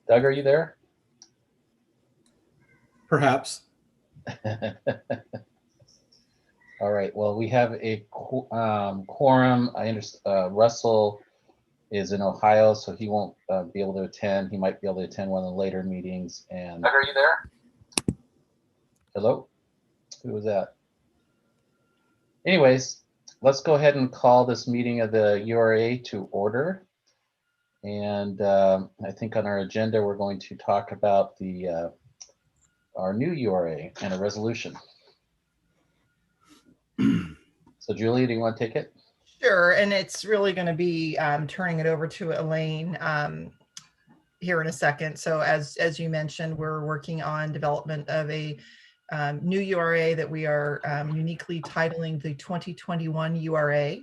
Doug, are you there? Perhaps. All right. Well, we have a quorum. I understand Russell is in Ohio, so he won't be able to attend. He might be able to attend one of the later meetings. And Doug, are you there? Hello? Who was that? Anyways, let's go ahead and call this meeting of the URA to order. And I think on our agenda, we're going to talk about our new URA and a resolution. So Julie, do you want to take it? Sure, and it's really going to be turning it over to Elaine here in a second. So as you mentioned, we're working on development of a new URA that we are uniquely titling the 2021 URA.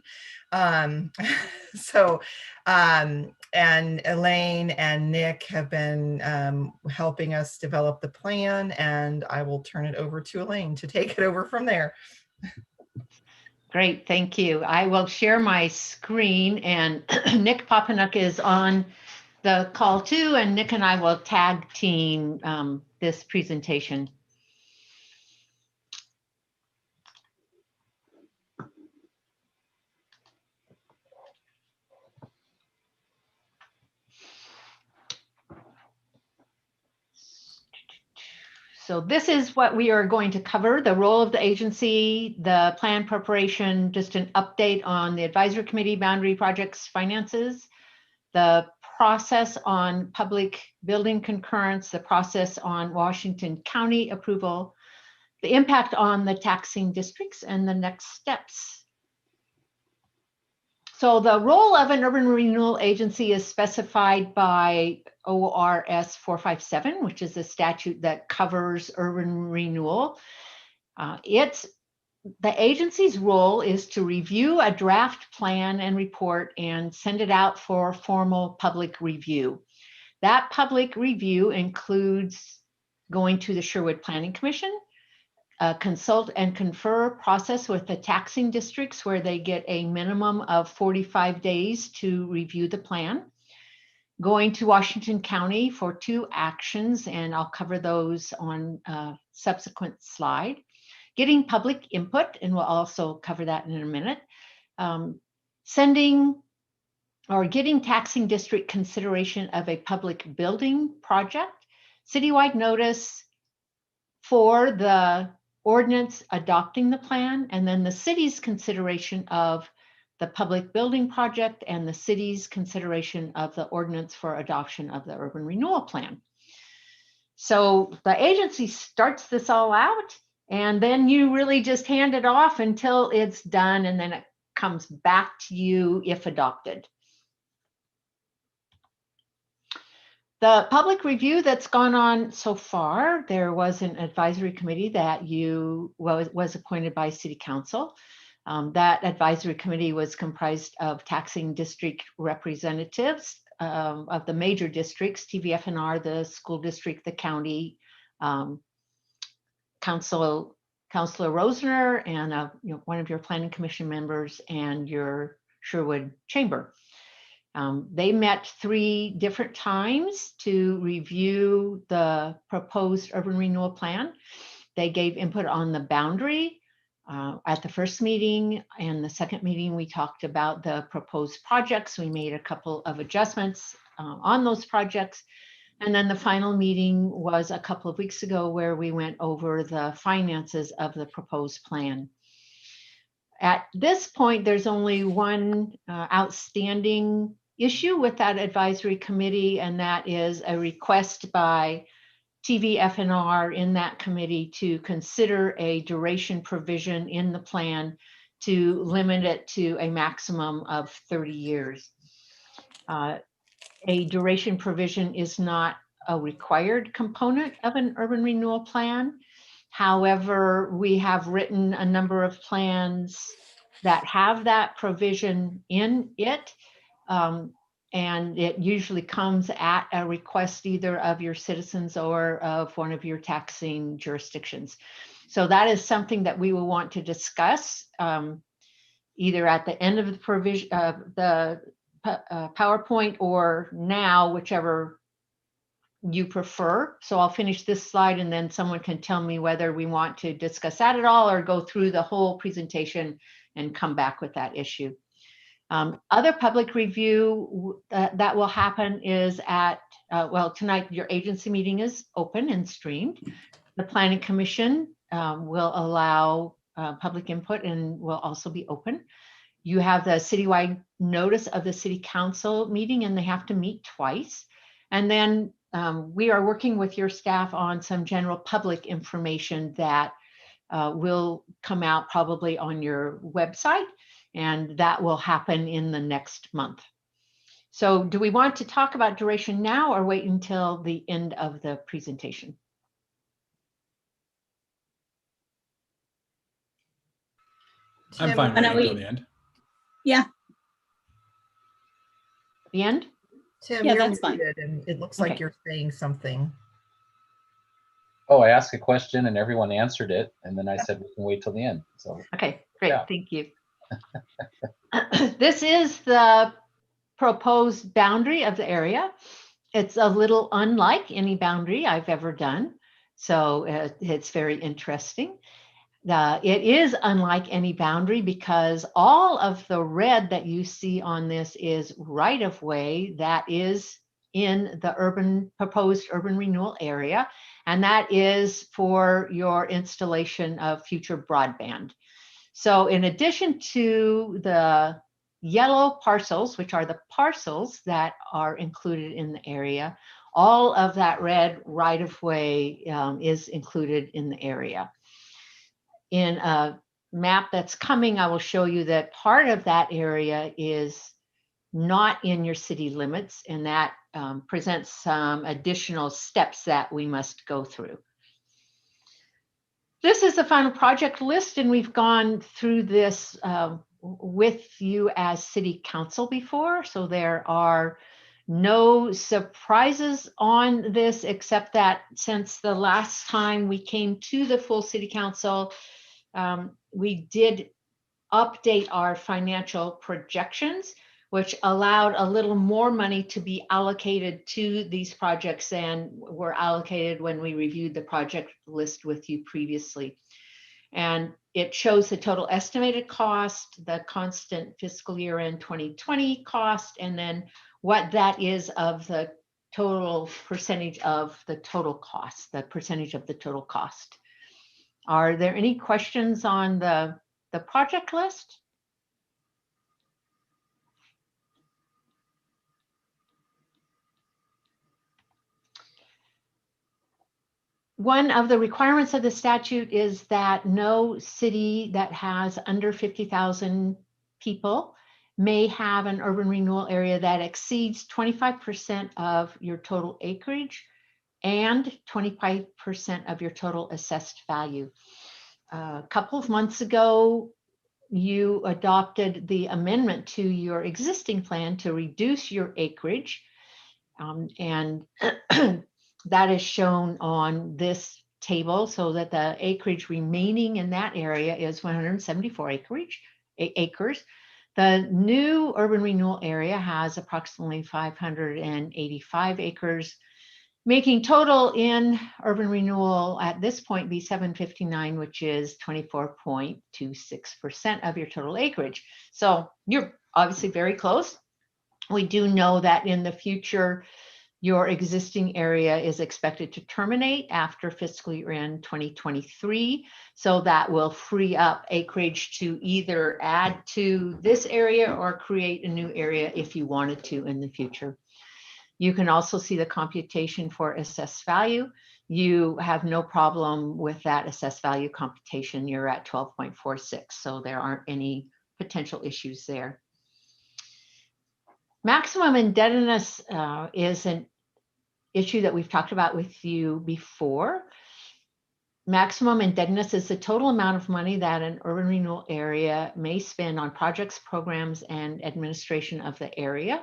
And Elaine and Nick have been helping us develop the plan, and I will turn it over to Elaine to take it over from there. Great, thank you. I will share my screen, and Nick Papanuck is on the call too, and Nick and I will tag team this presentation. So this is what we are going to cover: the role of the agency, the plan preparation, just an update on the advisory committee, boundary projects, finances, the process on public building concurrence, the process on Washington County approval, the impact on the taxing districts, and the next steps. So the role of an urban renewal agency is specified by ORS 457, which is a statute that covers urban renewal. The agency's role is to review a draft plan and report and send it out for formal public review. That public review includes going to the Sherwood Planning Commission, consult and confer process with the taxing districts, where they get a minimum of 45 days to review the plan. Going to Washington County for 2 actions, and I'll cover those on a subsequent slide. Getting public input, and we'll also cover that in a minute. Sending or getting taxing district consideration of a public building project, citywide notice for the ordinance adopting the plan, and then the city's consideration of the public building project and the city's consideration of the ordinance for adoption of the urban renewal plan. So the agency starts this all out, and then you really just hand it off until it's done, and then it comes back to you if adopted. The public review that's gone on so far, there was an advisory committee that was appointed by City Council. That advisory committee was comprised of taxing district representatives of the major districts: TVFNR, the school district, the county, Councilor Rosner, and one of your planning commission members, and your Sherwood Chamber. They met 3 different times to review the proposed urban renewal plan. They gave input on the boundary at the first meeting, and the second meeting we talked about the proposed projects. We made a couple of adjustments on those projects. And then the final meeting was a couple of weeks ago, where we went over the finances of the proposed plan. At this point, there's only one outstanding issue with that advisory committee, and that is a request by TVFNR in that committee to consider a duration provision in the plan to limit it to a maximum of 30 years. A duration provision is not a required component of an urban renewal plan. However, we have written a number of plans that have that provision in it. And it usually comes at a request either of your citizens or of one of your taxing jurisdictions. So that is something that we will want to discuss either at the end of the provision of the PowerPoint, or now, whichever you prefer. So I'll finish this slide and then someone can tell me whether we want to discuss that at all or go through the whole presentation and come back with that issue. Other public review that will happen is at, well, tonight your agency meeting is open and streamed. The Planning Commission will allow public input and will also be open. You have the citywide notice of the City Council meeting, and they have to meet twice. And then we are working with your staff on some general public information that will come out probably on your website, and that will happen in the next month. So do we want to talk about duration now or wait until the end of the presentation? I'm fine with Why don't it until we- the end. Yeah, The end? Tim, Yeah, you're that's fine. muted and it looks Okay. like you're saying something. Oh, I asked a question and everyone answered it, and then I said we can wait till the end. So Okay, great, Yeah. thank you. This is the proposed boundary of the area. It's a little unlike any boundary I've ever done, so it's very interesting. It is unlike any boundary because all of the red that you see on this is right-of-way that is in the proposed urban renewal area, and that is for your installation of future broadband. So in addition to the yellow parcels, which are the parcels that are included in the area, all of that red right-of-way is included in the area. In a map that's coming, I will show you that part of that area is not in your city limits, and that presents some additional steps that we must go through. This is the final project list, and we've gone through this with you as City Council before, so there are no surprises on this, except that since the last time we came to the full City Council, we did update our financial projections, which allowed a little more money to be allocated to these projects than were allocated when we reviewed the project list with you previously. And it shows the total estimated cost, the constant fiscal year end 2020 cost, and then what that is of the total percentage of the total cost, the percentage of the total cost. Are there any questions on the project list? One of the requirements of the statute is that no city that has under 50,000 people may have an urban renewal area that exceeds 25% of your total acreage and 25% of your total assessed value. A couple of months ago, you adopted the amendment to your existing plan to reduce your acreage, and that is shown on this table, so that the acreage remaining in that area is 174 acres. The new urban renewal area has approximately 585 acres, making total in urban renewal at this point be 759, which is 24.26% of your total acreage. So you're obviously very close. We do know that in the future, your existing area is expected to terminate after fiscal year end 2023. So that will free up acreage to either add to this area or create a new area if you wanted to in the future. You can also see the computation for assessed value. You have no problem with that assessed value computation. You're at 12.46, so there aren't any potential issues there. Maximum indebtedness is an issue that we've talked about with you before. Maximum indebtedness is the total amount of money that an urban renewal area may spend on projects, programs, and administration of the area.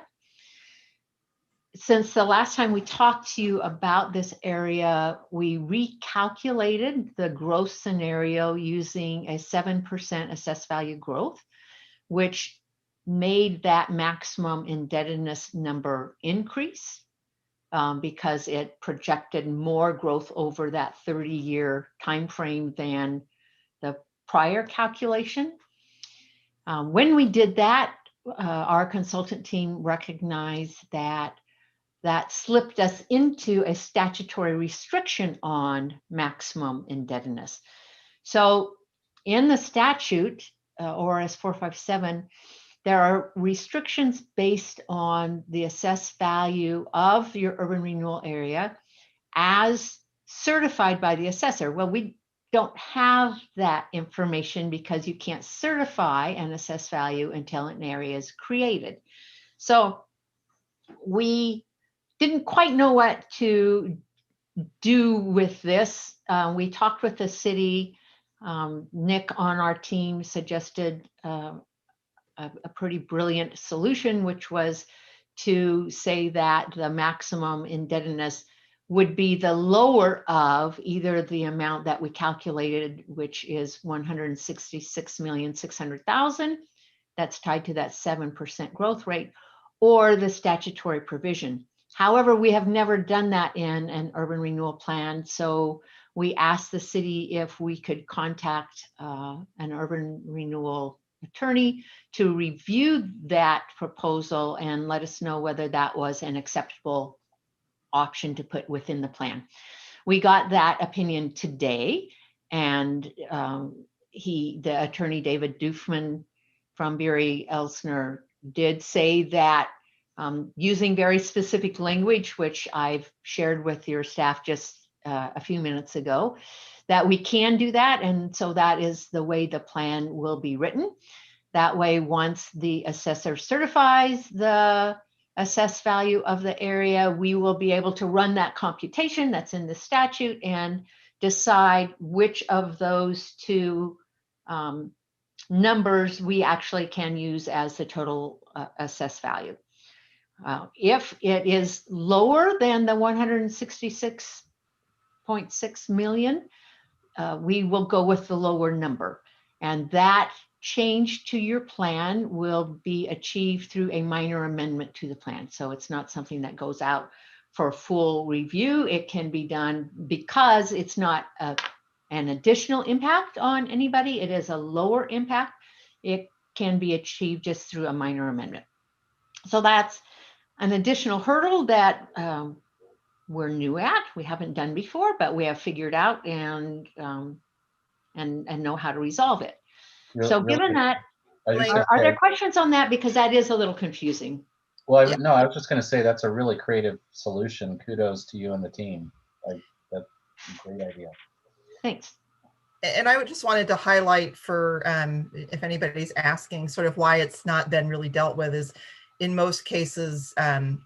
Since the last time we talked to you about this area, we recalculated the growth scenario using a 7% assessed value growth, which made that maximum indebtedness number increase. because it projected more growth over that 30-year time frame than the prior calculation. When we did that, our consultant team recognized that that slipped us into a statutory restriction on maximum indebtedness. So in the statute, ORS 457, there are restrictions based on the assessed value of your urban renewal area as certified by the assessor. Well, we don't have that information because you can't certify an assessed value until an area is created. So we didn't quite know what to do with this. We talked with the city. Nick on our team suggested a pretty brilliant solution, which was to say that the maximum indebtedness would be the lower of either the amount that we calculated, which is 166,600,000, that's tied to that 7% growth rate, or the statutory provision. However, we have never done that in an urban renewal plan, so we asked the city if we could contact an urban renewal attorney to review that proposal and let us know whether that was an acceptable option to put within the plan. We got that opinion today, and the attorney David Doofman from Bury Elsner did say that using very specific language, which I've shared with your staff just a few minutes ago, that we can do that. And so that is the way the plan will be written. That way, once the assessor certifies the assessed value of the area, we will be able to run that computation that's in the statute and decide which of those two numbers we actually can use as the total assessed value. If it is lower than the 166.6 million, we will go with the lower number. And that change to your plan will be achieved through a minor amendment to the plan. So it's not something that goes out for full review. It can be done because it's not an additional impact on anybody. It is a lower impact. It can be achieved just through a minor amendment. So that's an additional hurdle that we're new at. We haven't done before, but we have figured out and know how to resolve it. So given that, are there questions on that? Because that is a little confusing. Well, no, I was just going to say that's a really creative solution. Kudos to you and the team. That's a great idea. Thanks. And I just wanted to highlight for if anybody's asking sort of why it's not been really dealt with is in most cases, I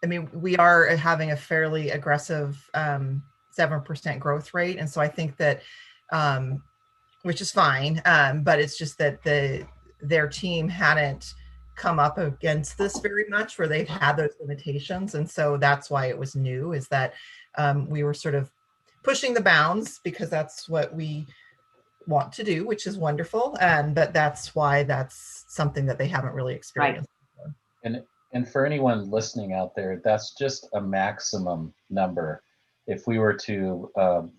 mean, we are having a fairly aggressive 7% growth rate. And so I think that, which is fine, but it's just that their team hadn't come up against this very much where they've had those limitations. And so that's why it was new, is that we were sort of pushing the bounds because that's what we want to do, which is wonderful. But that's why that's something that they haven't really experienced. Right. And for anyone listening out there, that's just a maximum number. If we were to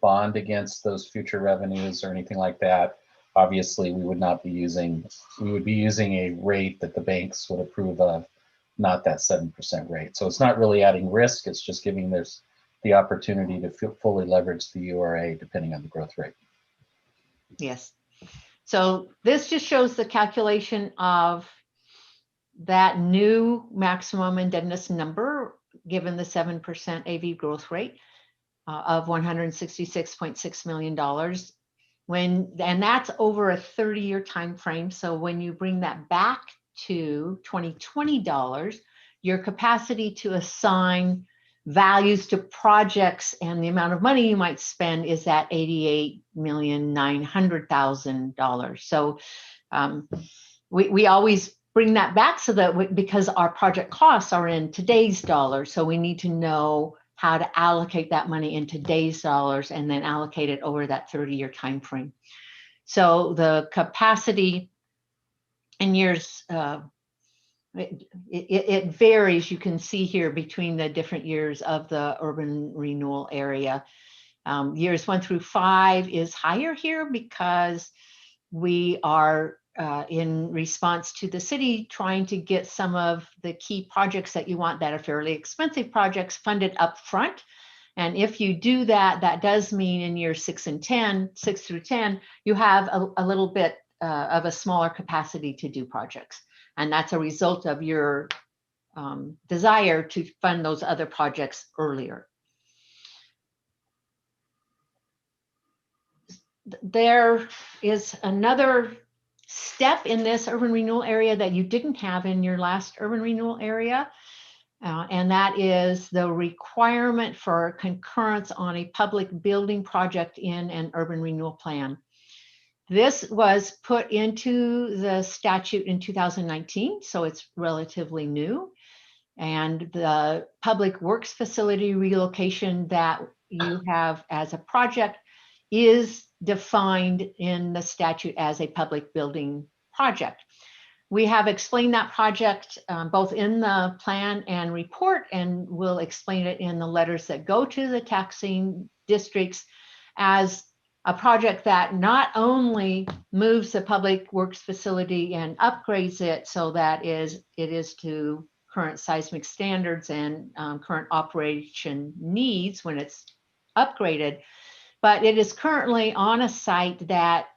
bond against those future revenues or anything like that, obviously we would be using a rate that the banks would approve of, not that 7% rate. So it's not really adding risk. It's just giving this the opportunity to fully leverage the URA depending on the growth rate. Yes. So this just shows the calculation of that new maximum indebtedness number given the 7% AV growth rate of $166.6 million. And that's over a 30-year time frame. So when you bring that back to 2020 dollars, your capacity to assign values to projects and the amount of money you might spend is at $88,900,000. So we always bring that back so that because our project costs are in today's dollars, so we need to know how to allocate that money in today's dollars and then allocate it over that 30-year time frame. So the capacity in years it varies. You can see here between the different years of the urban renewal area. Years 1 through 5 is higher here because we are in response to the city trying to get some of the key projects that you want that are fairly expensive projects funded up front. And if you do that, that does mean in years 6 through 10, you have a little bit of a smaller capacity to do projects. And that's a result of your desire to fund those other projects earlier. There is another step in this urban renewal area that you didn't have in your last urban renewal area. And that is the requirement for concurrence on a public building project in an urban renewal plan. This was put into the statute in 2019, so it's relatively new. And the public works facility relocation that you have as a project is defined in the statute as a public building project. We have explained that project both in the plan and report, and we'll explain it in the letters that go to the taxing districts as a project that not only moves the public works facility and upgrades it so that it is to current seismic standards and current operation needs when it's upgraded, but it is currently on a site that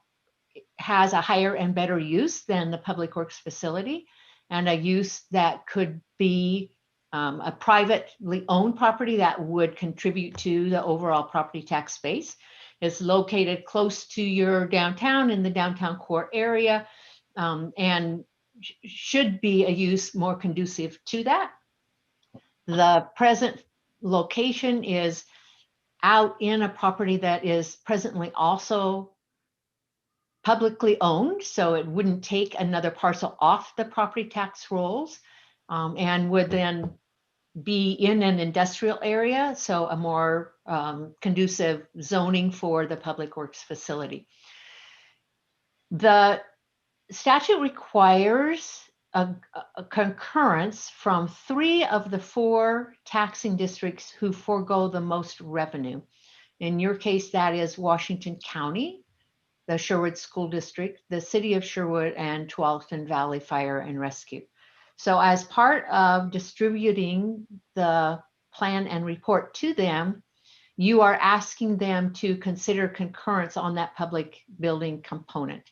has a higher and better use than the public works facility, and a use that could be a privately owned property that would contribute to the overall property tax base. It's located close to your downtown in the downtown core area, and should be a use more conducive to that. The present location is out in a property that is presently also publicly owned, so it wouldn't take another parcel off the property tax rolls, and would then be in an industrial area, so a more conducive zoning for the public works facility. The statute requires a concurrence from 3 of the 4 taxing districts who forego the most revenue. In your case, that is Washington County, the Sherwood School District, the City of Sherwood, and Tualatin Valley Fire and Rescue. So as part of distributing the plan and report to them, you are asking them to consider concurrence on that public building component.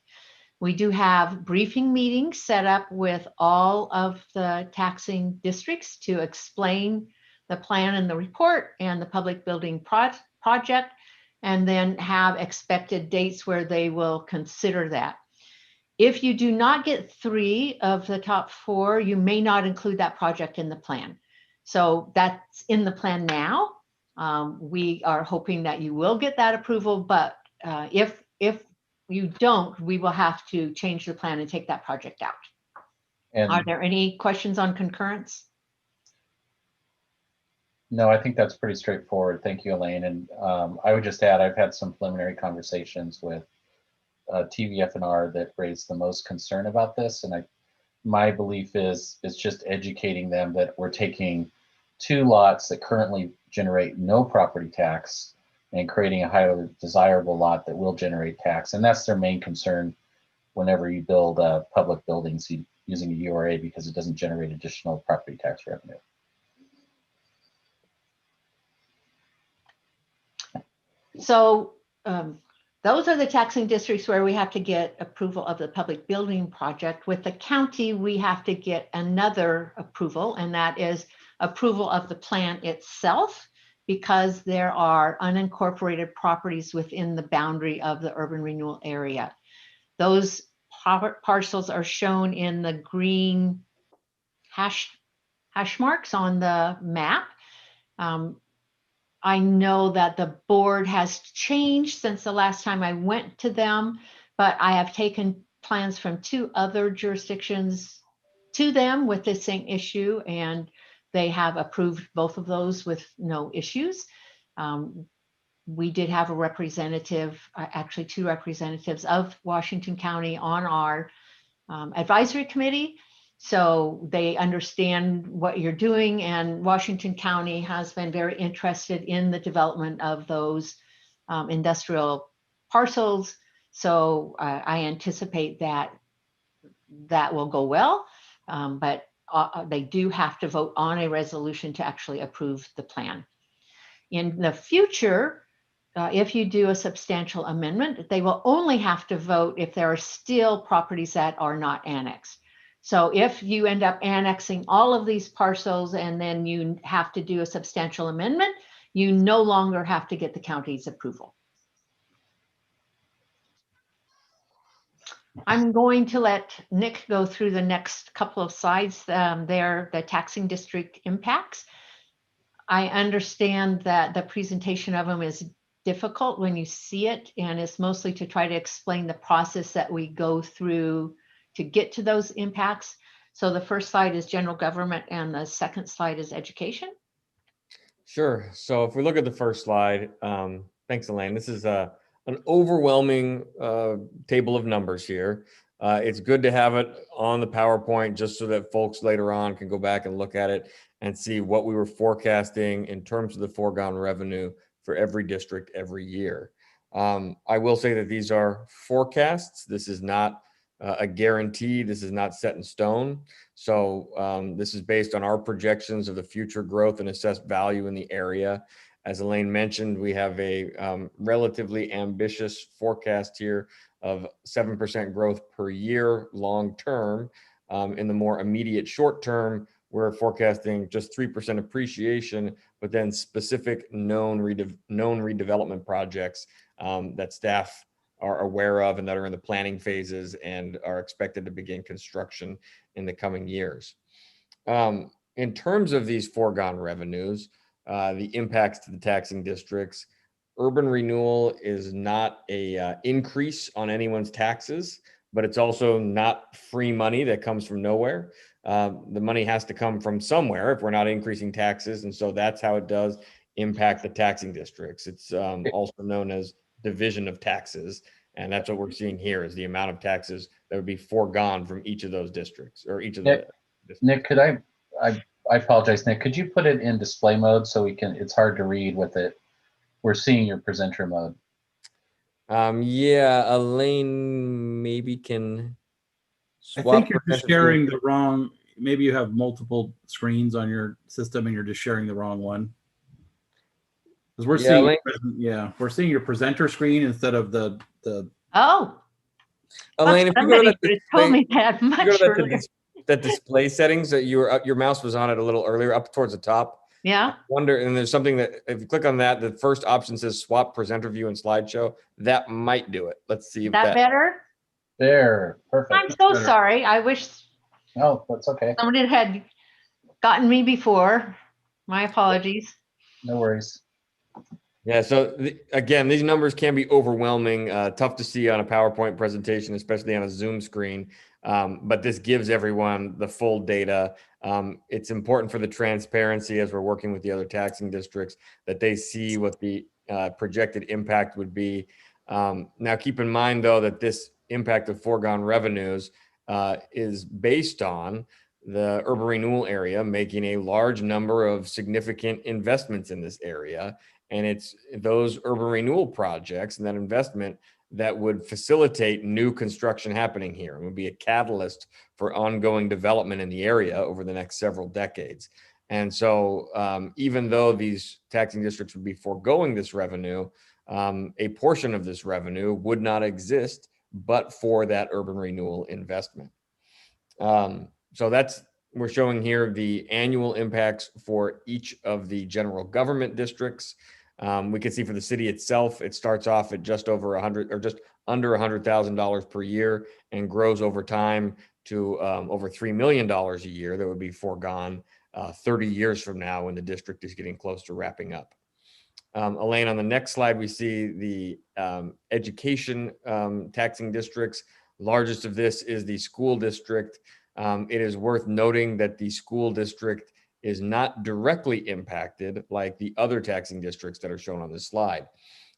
We do have briefing meetings set up with all of the taxing districts to explain the plan and the report and the public building project, and then have expected dates where they will consider that. If you do not get 3 of the top 4, you may not include that project in the plan. So that's in the plan now. We are hoping that you will get that approval, but if you don't, we will have to change the plan and take that project out. And Are there any questions on concurrence? no, I think that's pretty straightforward. Thank you, Elaine. And I would just add, I've had some preliminary conversations with TVF&R that raised the most concern about this. And my belief is it's just educating them that we're taking 2 lots that currently generate no property tax and creating a highly desirable lot that will generate tax. And that's their main concern whenever you build public buildings using a URA, because it doesn't generate additional property tax revenue. So those are the taxing districts where we have to get approval of the public building project. With the county, we have to get another approval, and that is approval of the plan itself, because there are unincorporated properties within the boundary of the urban renewal area. Those parcels are shown in the green hash marks on the map. I know that the board has changed since the last time I went to them, but I have taken plans from 2 other jurisdictions to them with the same issue, and they have approved both of those with no issues. We did have a representative, actually 2 representatives of Washington County on our advisory committee. So they understand what you're doing, and Washington County has been very interested in the development of those industrial parcels. So I anticipate that that will go well, but they do have to vote on a resolution to actually approve the plan. In the future, if you do a substantial amendment, they will only have to vote if there are still properties that are not annexed. So if you end up annexing all of these parcels and then you have to do a substantial amendment, you no longer have to get the county's approval. I'm going to let Nick go through the next couple of slides there, the taxing district impacts. I understand that the presentation of them is difficult when you see it, and it's mostly to try to explain the process that we go through to get to those impacts. So the first slide is general government and the second slide is education. Sure. So if we look at the first slide, thanks, Elaine. This is an overwhelming table of numbers here. It's good to have it on the PowerPoint just so that folks later on can go back and look at it and see what we were forecasting in terms of the foregone revenue for every district every year. I will say that these are forecasts. This is not a guarantee. This is not set in stone. So this is based on our projections of the future growth and assessed value in the area. As Elaine mentioned, we have a relatively ambitious forecast here of 7% growth per year long term. In the more immediate short term, we're forecasting just 3% appreciation, but then specific known redevelopment projects that staff are aware of and that are in the planning phases and are expected to begin construction in the coming years. In terms of these foregone revenues, the impacts to the taxing districts, urban renewal is not a increase on anyone's taxes, but it's also not free money that comes from nowhere. The money has to come from somewhere if we're not increasing taxes. And so that's how it does impact the taxing districts. It's also known as division of taxes. And that's what we're seeing here is the amount of taxes that would be foregone from each of those districts or each of the districts. Nick, could I apologize, Nick, could you put it in display mode so we can, it's hard to read with it. We're seeing your presenter mode. Yeah, Elaine maybe can swap. I think you're just sharing the wrong, maybe you have multiple screens on your system and you're just sharing the wrong one. Because we're seeing, we're seeing your presenter screen instead of the. Oh, Elaine, if you go to that told me that much earlier. That display settings that your mouse was on it a little earlier, up towards the top. Yeah. I wonder, and there's something that if you click on that, the first option says swap presenter view and slideshow. That might do it. Let's see if that better. There, perfect. I'm so sorry. I wish. No, that's okay. Somebody had gotten me before. My apologies. No worries. Yeah, so again, these numbers can be overwhelming, tough to see on a PowerPoint presentation, especially on a Zoom screen. But this gives everyone the full data. It's important for the transparency as we're working with the other taxing districts that they see what the projected impact would be. Now, keep in mind, though, that this impact of foregone revenues is based on the urban renewal area making a large number of significant investments in this area. And it's those urban renewal projects and that investment that would facilitate new construction happening here and would be a catalyst for ongoing development in the area over the next several decades. And so even though these taxing districts would be foregoing this revenue, a portion of this revenue would not exist but for that urban renewal investment. So we're showing here the annual impacts for each of the general government districts. We can see for the city itself, it starts off at just over 100 or just under $100,000 per year and grows over time to over $3 million a year that would be foregone 30 years from now when the district is getting close to wrapping up. Elaine, on the next slide, we see the education taxing districts. Largest of this is the school district. It is worth noting that the school district is not directly impacted like the other taxing districts that are shown on this slide.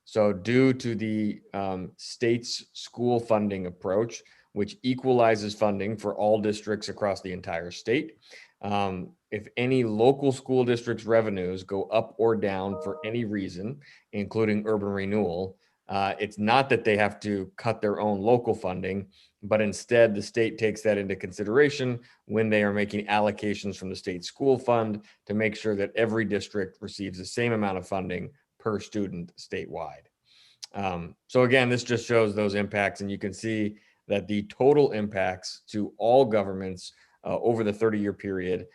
So due to the state's school funding approach, which equalizes funding for all districts across the entire state. If any local school district's revenues go up or down for any reason, including urban renewal, it's not that they have to cut their own local funding, but instead the state takes that into consideration when they are making allocations from the state school fund to make sure that every district receives the same amount of funding per student statewide. So again, this just shows those impacts, and you can see that the total impacts to all governments over the 30-year period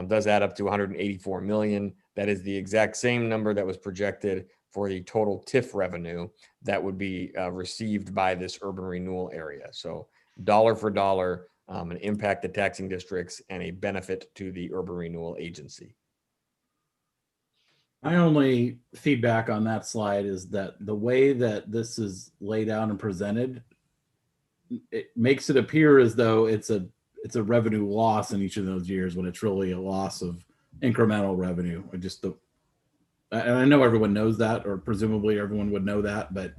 does add up to 184 million. That is the exact same number that was projected for the total TIF revenue that would be received by this urban renewal area. So dollar for dollar, an impact to taxing districts and a benefit to the urban renewal agency. My only feedback on that slide is that the way that this is laid out and presented, it makes it appear as though it's a revenue loss in each of those years when it's really a loss of incremental revenue. And I know everyone knows that, or presumably everyone would know that, but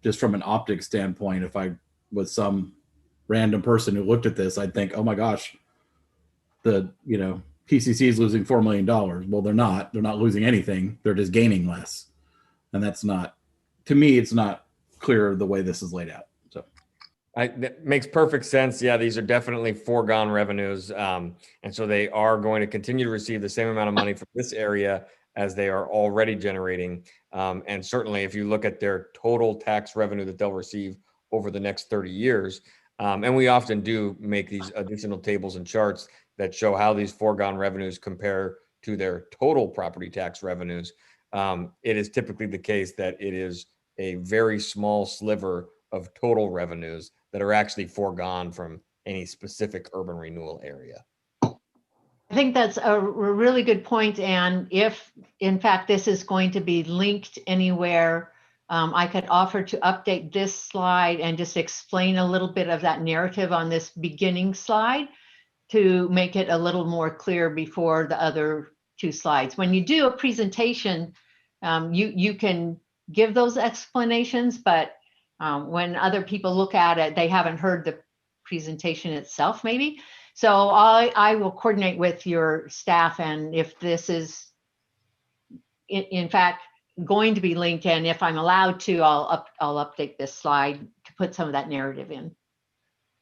just from an optics standpoint, if I was some random person who looked at this, I'd think, oh my gosh, PCC is losing $4 million. Well, they're not losing anything. They're just gaining less. And that's not, to me, it's not clear the way this is laid out. So that makes perfect sense. Yeah, these are definitely foregone revenues. And so they are going to continue to receive the same amount of money from this area as they are already generating. And certainly if you look at their total tax revenue that they'll receive over the next 30 years, and we often do make these additional tables and charts that show how these foregone revenues compare to their total property tax revenues. It is typically the case that it is a very small sliver of total revenues that are actually foregone from any specific urban renewal area. I think that's a really good point. And if, in fact, this is going to be linked anywhere, I could offer to update this slide and just explain a little bit of that narrative on this beginning slide to make it a little more clear before the other two slides. When you do a presentation, you can give those explanations, but when other people look at it, they haven't heard the presentation itself, maybe. So I will coordinate with your staff, and if this is in fact going to be linked, and if I'm allowed to, I'll update this slide to put some of that narrative in.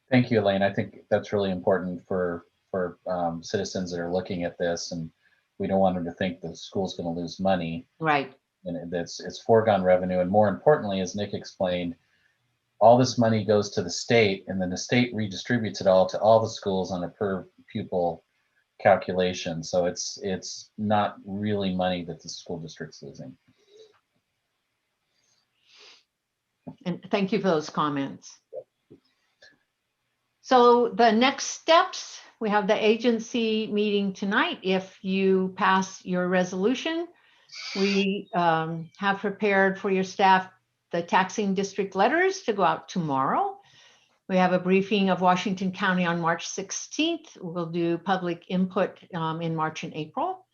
Thank you, Elaine. I think that's really important for citizens that are looking at this, and we don't want them to think the school's going to lose money. Right. And it's foregone revenue, and more importantly, as Nick explained, all this money goes to the state, and then the state redistributes it all to all the schools on a per pupil calculation. So it's not really money that the school district's losing. And thank you for those comments. So the next steps, we have the agency meeting tonight. If you pass your resolution, we have prepared for your staff the taxing district letters to go out tomorrow. We have a briefing of Washington County on March 16th. We'll do public input in March and April.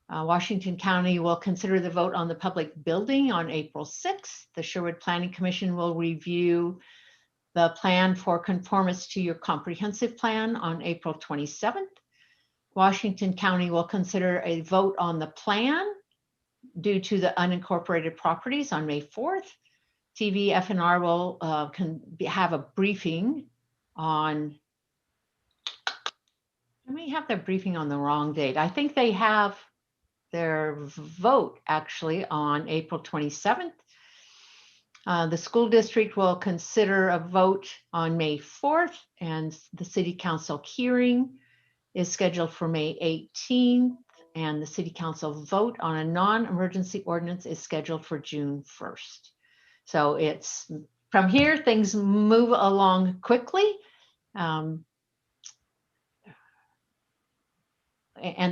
Washington County will consider the vote on the public building on April 6th. The Sherwood Planning Commission will review the plan for conformance to your comprehensive plan on April 27th. Washington County will consider a vote on the plan due to the unincorporated properties on May 4th. TV FNR will have a briefing on, I may have their briefing on the wrong date. I think they have their vote actually on April 27th. The school district will consider a vote on May 4th, and the city council hearing is scheduled for May 18th, and the city council vote on a non-emergency ordinance is scheduled for June 1st. So it's from here, things move along quickly. And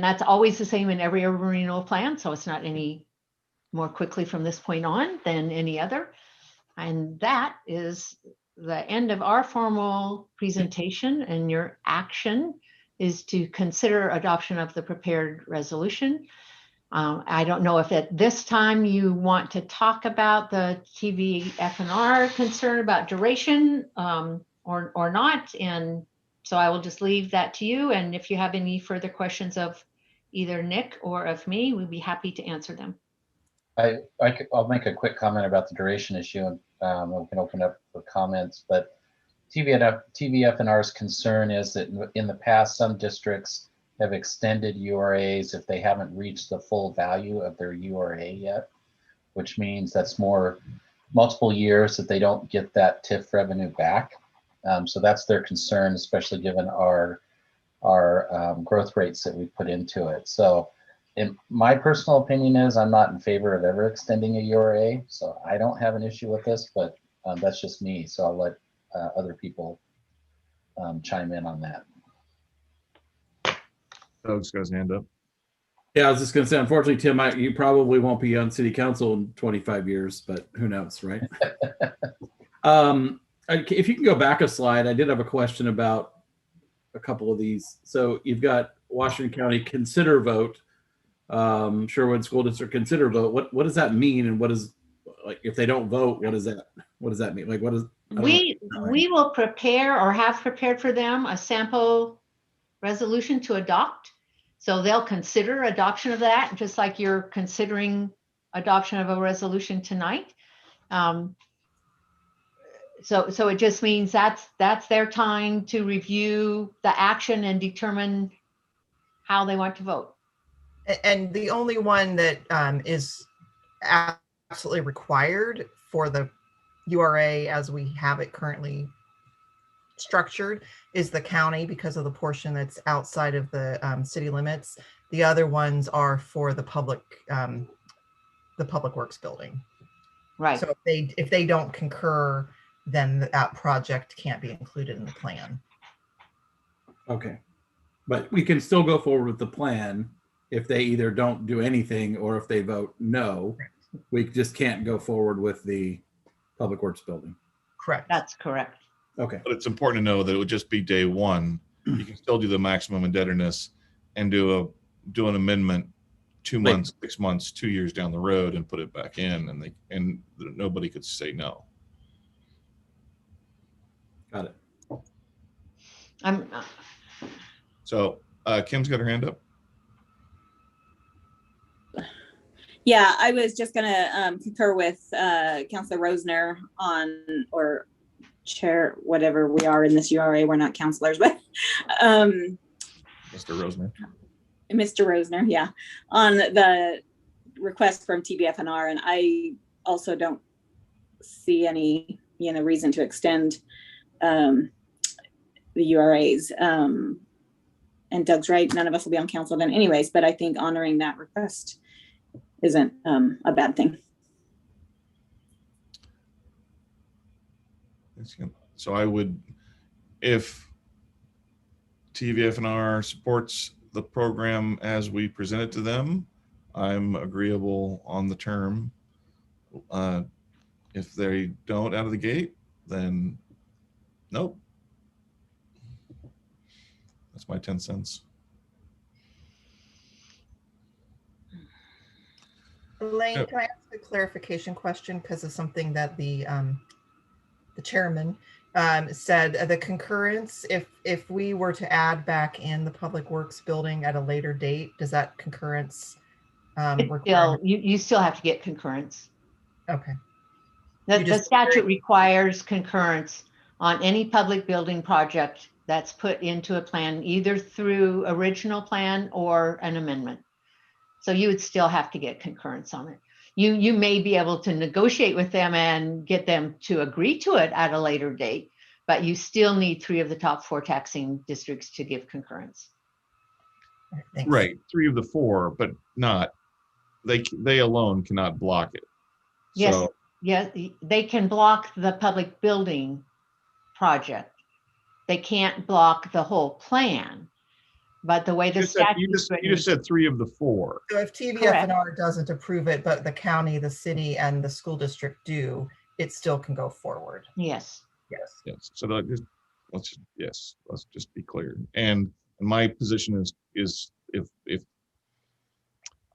that's always the same in every urban renewal plan. So it's not any more quickly from this point on than any other. And that is the end of our formal presentation, and your action is to consider adoption of the prepared resolution. I don't know if at this time you want to talk about the TV FNR concern about duration. or not. And so I will just leave that to you. And if you have any further questions of either Nick or of me, we'd be happy to answer them. I'll make a quick comment about the duration issue, and we can open up for comments. But TVFNR's concern is that in the past, some districts have extended URAs if they haven't reached the full value of their URA yet, which means that's multiple years that they don't get that TIF revenue back. So that's their concern, especially given our growth rates that we put into it. So in my personal opinion is I'm not in favor of ever extending a URA. So I don't have an issue with this, but that's just me. So I'll let other people chime in on that. Doug's got his hand up. Yeah, I was just going to say, unfortunately, Tim, you probably won't be on city council in 25 years, but who knows, right? If you can go back a slide, I did have a question about a couple of these. So you've got Washington County consider vote, Sherwood School District consider vote. What does that mean? And what is, like, if they don't vote, what does that mean? Like, what is, We will prepare or have prepared for them a sample resolution to adopt. So they'll consider adoption of that, just like you're considering adoption of a resolution tonight. So it just means that's their time to review the action and determine how they want to vote. And the only one that is absolutely required for the URA as we have it currently structured is the county, because of the portion that's outside of the city limits. The other ones are for the public works building. Right. So if they don't concur, then that project can't be included in the plan. okay. But we can still go forward with the plan if they either don't do anything or if they vote no. We just can't go forward with the public works building. Correct. That's correct. Okay. But it's important to know that it would just be day one. You can still do the maximum indebtedness and do an amendment 2 months, 6 months, 2 years down the road and put it back in, and nobody could say no. Got it. So Kim's got her hand up. Yeah, I was just going to concur with Councilor Rosner or chair, whatever we are in this URA. We're not counselors, but Mr. Rosner. Mr. Rosner, yeah, on the request from TBFNR. And I also don't see any reason to extend the URAs. And Doug's right, none of us will be on council then anyways, but I think honoring that request isn't a bad thing. So I would, if TVFNR supports the program as we present it to them, I'm agreeable on the term. If they don't out of the gate, then nope. That's my 10 cents. Elaine, can I ask a clarification question because of something that the chairman said? The concurrence, if we were to add back in the public works building at a later date, does that concurrence You still have to get concurrence. Okay. The statute requires concurrence on any public building project that's put into a plan, either through original plan or an amendment. So you would still have to get concurrence on it. You may be able to negotiate with them and get them to agree to it at a later date, but you still need 3 of the top 4 taxing districts to give concurrence. Thanks. Right, 3 of the 4, but not, they alone cannot block it. Yes, So, yeah, they can block the public building project. They can't block the whole plan. But the way the statute you just said 3 of the 4. So if TVFNR doesn't approve it, but the county, the city, and the school district do, it still can go forward. Yes. Yes. So let's just be clear. And my position is if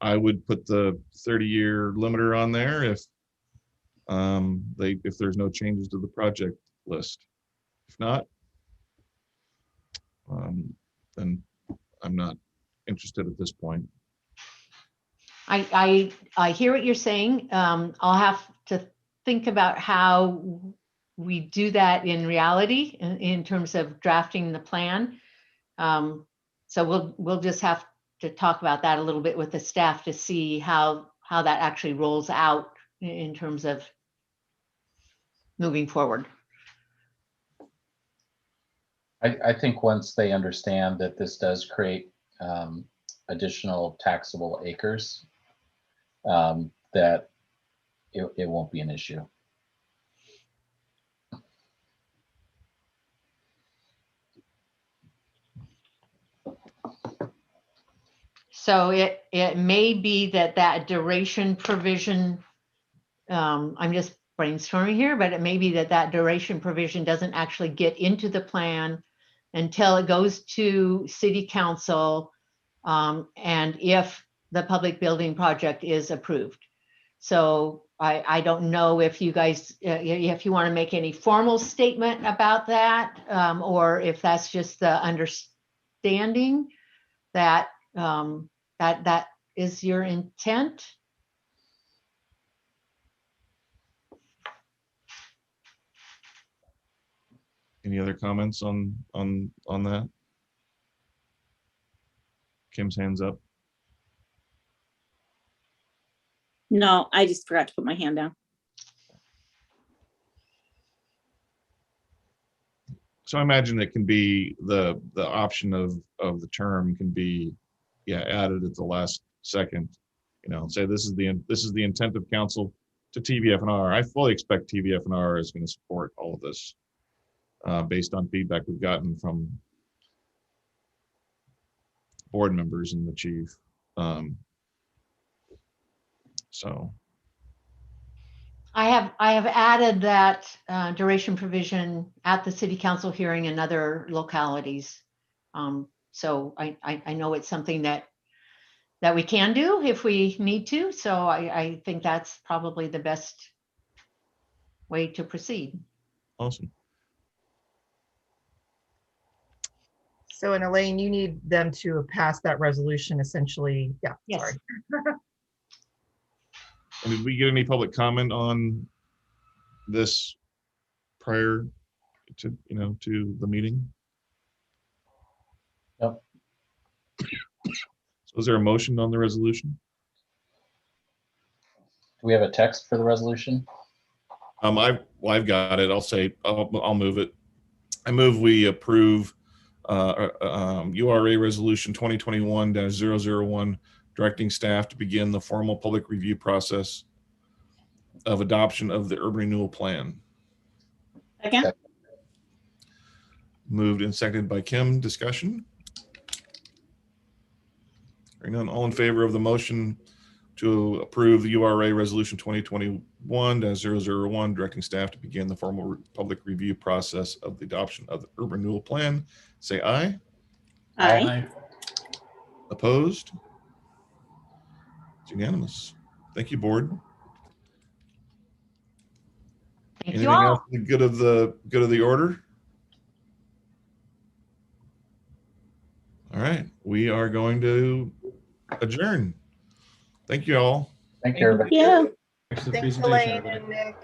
I would put the 30-year limiter on there if there's no changes to the project list. If not, then I'm not interested at this point. I hear what you're saying. I'll have to think about how we do that in reality in terms of drafting the plan. So we'll just have to talk about that a little bit with the staff to see how that actually rolls out in terms of moving forward. I think once they understand that this does create additional taxable acres, that it won't be an issue. So it may be that duration provision, I'm just brainstorming here, but it may be that duration provision doesn't actually get into the plan until it goes to city council, and if the public building project is approved. So I don't know if you guys, if you want to make any formal statement about that, or if that's just the understanding that that is your intent. Any other comments on that? Kim's hands up. No, I just forgot to put my hand down. So I imagine it can be the option of the term can be, yeah, added at the last second. You know, say this is the intent of council to TVFNR. I fully expect TVFNR is going to support all of this based on feedback we've gotten from board members and the chief. So I have added that duration provision at the city council hearing in other localities. So I know it's something that we can do if we need to. So I think that's probably the best way to proceed. awesome. So, and Elaine, you need them to pass that resolution essentially. Yeah, Yes. sorry. And did we get any public comment on this prior to, to the meeting? Nope. So is there a motion on the resolution? Do we have a text for the resolution? I've got it. I'll move it. I move we approve URA resolution 2021-001, directing staff to begin the formal public review process of adoption of the urban renewal plan. Second. Moved and seconded by Kim. Discussion? Hearing none, all in favor of the motion to approve the URA resolution 2021-001, directing staff to begin the formal public review process of the adoption of the urban renewal plan, say aye. Aye. Opposed? It's unanimous. Thank you, board. Thank Anything you all. else for the good of the order? All right, we are going to adjourn. Thank you all. Thank you, everybody. Yeah. Thanks for the Thanks, presentation, Elaine everybody. and Nick.